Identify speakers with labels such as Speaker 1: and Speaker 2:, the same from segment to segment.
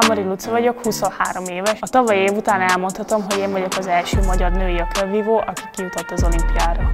Speaker 1: Hámori Luca vagyok, 23 éves. A tavalyi év után elmondhatom, hogy én vagyok az első magyar női ökölvívó, aki kijutott az olimpiára.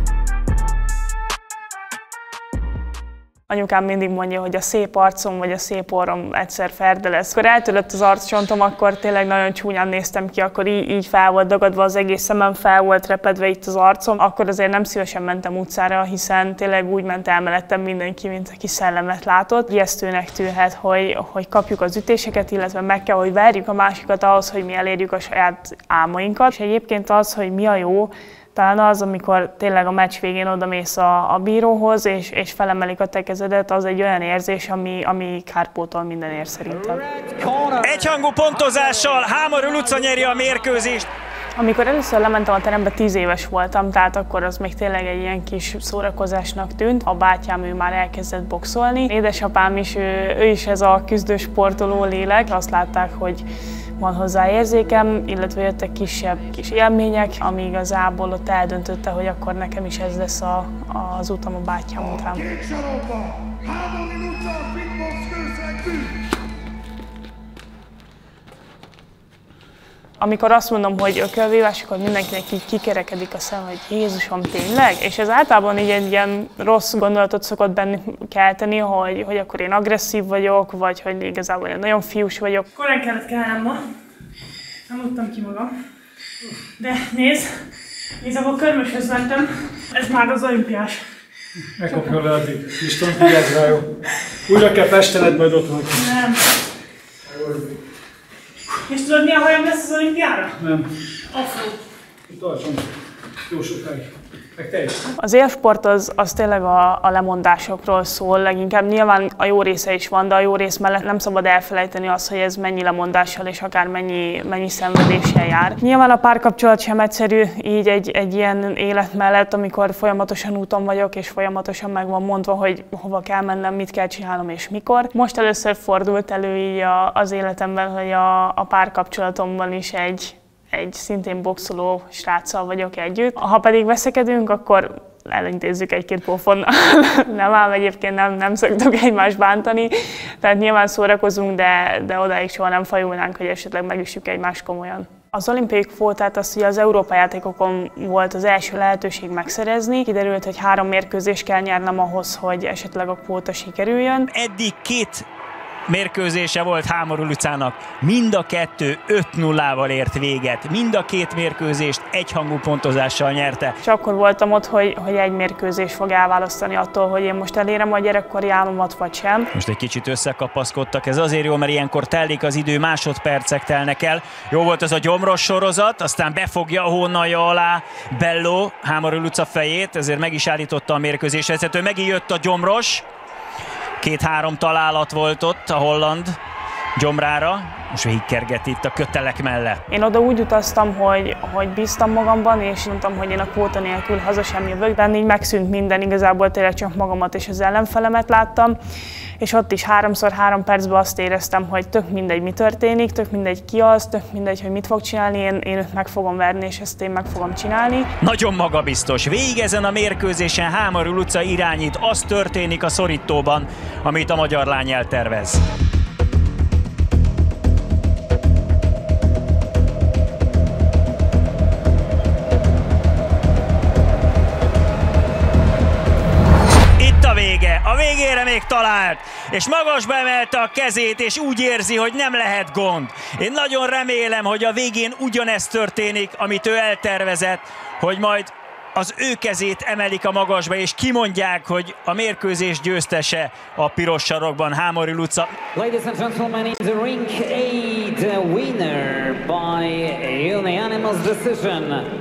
Speaker 1: Anyukám mindig mondja, hogy a szép arcom vagy a szép orrom egyszer ferde lesz. Amikor eltörött az arccsontom, akkor tényleg nagyon csúnyán néztem ki, akkor így fel volt dagadva az egész szemem, fel volt repedve itt az arcom. Akkor azért nem szívesen mentem utcára, hiszen tényleg úgy ment el mellettem mindenki, mint aki szellemet látott. Ijesztőnek tűnhet, hogy kapjuk az ütéseket, illetve meg kell, hogy verjük a másikat ahhoz, hogy mi elérjük a saját álmainkat. És egyébként az, hogy mi a jó, talán az, amikor tényleg a meccs végén odamész a bíróhoz, és felemelik a te kezedet, az egy olyan érzés, ami kárpótol mindenért szerintem.
Speaker 2: Egyhangú pontozással Hámori Luca nyeri a mérkőzést.
Speaker 1: Amikor először lementem a terembe, 10 éves voltam, tehát akkor az még tényleg egy ilyen kis szórakozásnak tűnt. A bátyám, ő már elkezdett boxolni. Édesapám is, ő is ez a küzdő sportoló lélek. Azt látták, hogy van hozzá érzékem, illetve jöttek kisebb kis élmények, ami igazából ott eldöntötte, hogy akkor nekem is ez lesz az utam a bátyám után. Amikor azt mondom, hogy ökölvívás, akkor mindenkinek így kikerekedik a szem, hogy Jézusom, tényleg? És ez általában így egy ilyen rossz gondolatot szokott bennük kelteni, hogy akkor én agresszív vagyok, vagy hogy igazából én nagyon fiús vagyok. Korán kellett kelnem ma, nem tudtam ki magam. De nézd, igazából körmöshöz mentem, ez már az olimpiás.
Speaker 3: Ne kapjon le addig, István, vigyázz rá, jó? Újra kell festened majd otthon.
Speaker 1: Nem. És tudod, milyen hajam lesz az olimpiára?
Speaker 3: Nem.
Speaker 1: Afro.
Speaker 3: Tartson. Jó sokáig. Meg te is.
Speaker 1: Az élsport az tényleg a lemondásokról szól leginkább. Nyilván a jó része is van, de a jó rész mellett nem szabad elfelejteni azt, hogy ez mennyi lemondással és akár mennyi szenvedéssel jár. Nyilván a párkapcsolat sem egyszerű így egy ilyen élet mellett, amikor folyamatosan úton vagyok, és folyamatosan meg van mondva, hogy hova kell mennem, mit kell csinálnom és mikor. Most először fordult elő így az életemben, hogy a párkapcsolatomban is egy szintén boxoló sráccal vagyok együtt. Ha pedig veszekedünk, akkor elintézzük egy-két pofonnal. Nem ám, egyébként nem szoktuk egymást bántani, tehát nyilván szórakozunk, de odáig soha nem fajulnánk, hogy esetleg megüssük egymást komolyan. Az olimpiai kvótát azt ugye az Európa-játékokon volt az első lehetőség megszerezni. Kiderült, hogy 3 mérkőzést kell nyernem ahhoz, hogy esetleg a kvóta sikerüljön.
Speaker 2: Eddig 2 mérkőzése volt Hámori Lucának, mind a 2 5-0-val ért véget, mind a 2 mérkőzést egyhangú pontozással nyerte.
Speaker 1: És akkor voltam ott, hogy egy mérkőzés fog elválasztani attól, hogy én most elérem a gyerekkori álmomat, vagy sem.
Speaker 2: Most egy kicsit összekapaszkodtak, ez azért jó, mert ilyenkor telik az idő, másodpercek telnek el. Jó volt az a gyomros sorozat, aztán befogja a hónalja alá Bello Hámori Luca fejét, ezért meg is állította a mérkőzés vezető, megint jött a gyomros. 2-3 találat volt ott a holland gyomrára, most végigkerget itt a kötelek mellett.
Speaker 1: Én oda úgy utaztam, hogy bíztam magamban, és mondtam, hogy én a kvóta nélkül haza sem jövök. Benne így megszűnt minden, igazából tényleg csak magamat és az ellenfelemet láttam. És ott is 3x3 percben azt éreztem, hogy tök mindegy, mi történik, tök mindegy, ki az, tök mindegy, hogy mit fog csinálni, én őt meg fogom verni, és ezt én meg fogom csinálni.
Speaker 2: Nagyon magabiztos. Végig ezen a mérkőzésen Hámori Luca irányít, az történik a szorítóban, amit a magyar lány eltervez. A végére még talált, és magasba emelte a kezét, és úgy érzi, hogy nem lehet gond. Én nagyon remélem, hogy a végén ugyanezt történik, amit ő eltervezett, hogy majd az ő kezét emelik a magasba, és kimondják, hogy a mérkőzés győztese a piros sarokban Hámori Luca.
Speaker 4: Ladies and gentlemen, in the ring 8 winner by unanimous decision.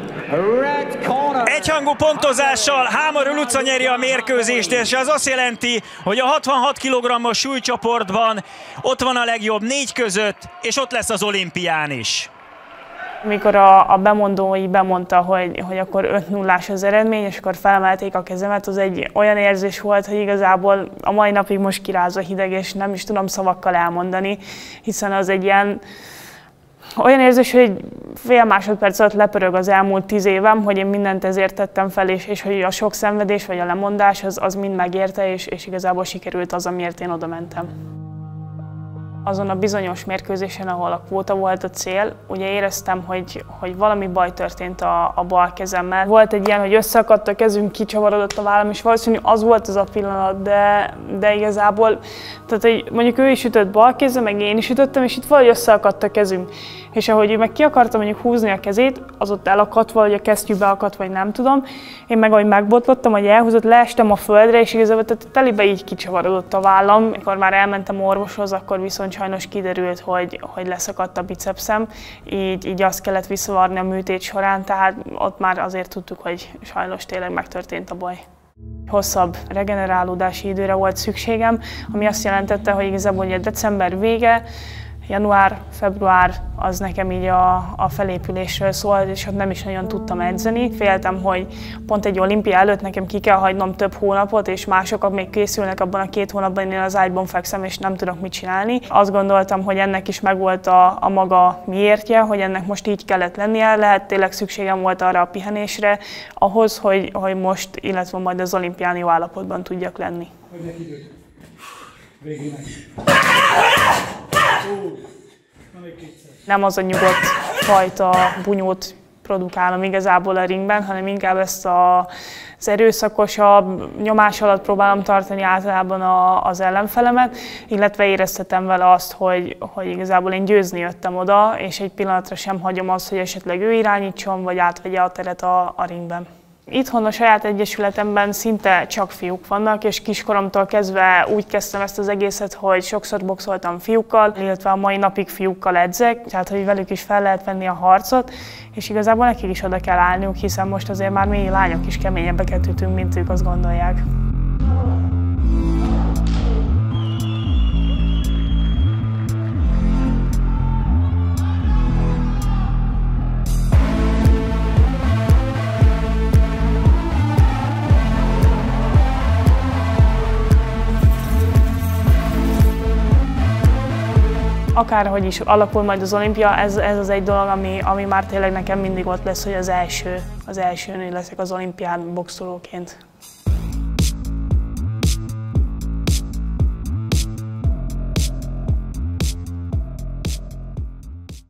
Speaker 4: Red corner.
Speaker 2: Egyhangú pontozással Hámori Luca nyeri a mérkőzést, és ez azt jelenti, hogy a 66 kg-os súlycsoportban ott van a legjobb 4 között, és ott lesz az olimpián is.
Speaker 1: Amikor a bemondói bemondta, hogy akkor 5-0-ás az eredmény, és akkor felemelték a kezemet, az egy olyan érzés volt, hogy igazából a mai napig most kiráz a hideg, és nem is tudom szavakkal elmondani, hiszen az egy olyan érzés, hogy fél másodperc alatt lepörög az elmúlt 10 évem, hogy én mindent ezért tettem fel, és hogy a sok szenvedés vagy a lemondás az mind megérte, és igazából sikerült az, amiért én oda mentem. Azon a bizonyos mérkőzésen, ahol a kvóta volt a cél, ugye éreztem, hogy valami baj történt a bal kezemmel. Volt egy ilyen, hogy összeakadt a kezünk, kicsavarodott a vállam, és valószínűleg az volt az a pillanat, de igazából, tehát hogy mondjuk ő is ütött bal kézzel, meg én is ütöttem, és itt valahogy összeakadt a kezünk. És ahogy ő meg ki akarta mondjuk húzni a kezét, az ott elakadt, vagy a kesztyűbe akadt, vagy nem tudom. Én meg ahogy megbotlottam, hogy elhúzott, leestem a földre, és igazából telibe így kicsavarodott a vállam. Mikor már elmentem orvoshoz, akkor viszont sajnos kiderült, hogy leszakadt a bicepszem. Így azt kellett visszavarni a műtét során, tehát ott már azért tudtuk, hogy sajnos tényleg megtörtént a baj. Hosszabb regenerálódási időre volt szükségem, ami azt jelentette, hogy igazából ugye december vége, január, február az nekem így a felépülésről szólt, és ott nem is nagyon tudtam edzeni. Féltem, hogy pont egy olimpia előtt nekem ki kell hagynom több hónapot, és mások még készülnek abban a 2 hónapban, én az ágyban fekszem, és nem tudok mit csinálni. Azt gondoltam, hogy ennek is megvolt a maga miértje, hogy ennek most így kellett lennie. Lehet tényleg szükségem volt arra a pihenésre, ahhoz, hogy most, illetve majd az olimpián jó állapotban tudjak lenni. Nem az a nyugodt fajta bunyót produkálom igazából a ringben, hanem inkább ezt az erőszakosabb nyomás alatt próbálom tartani általában az ellenfelemet, illetve éreztetem vele azt, hogy igazából én győzni jöttem oda, és egy pillanatra sem hagyom azt, hogy esetleg ő irányítson, vagy átvegye a teret a ringben. Itthon a saját egyesületemben szinte csak fiúk vannak, és kiskoromtól kezdve úgy kezdtem ezt az egészet, hogy sokszor boxoltam fiúkkal, illetve a mai napig fiúkkal edzek, tehát hogy velük is fel lehet venni a harcot, és igazából nekik is oda kell állniuk, hiszen most azért már mi lányok is keményebbeket ütünk, mint ők azt gondolják. Akárhogy is alakul majd az olimpia, ez az egy dolog, ami már tényleg nekem mindig ott lesz, hogy az elsőn leszek az olimpián boxolóként.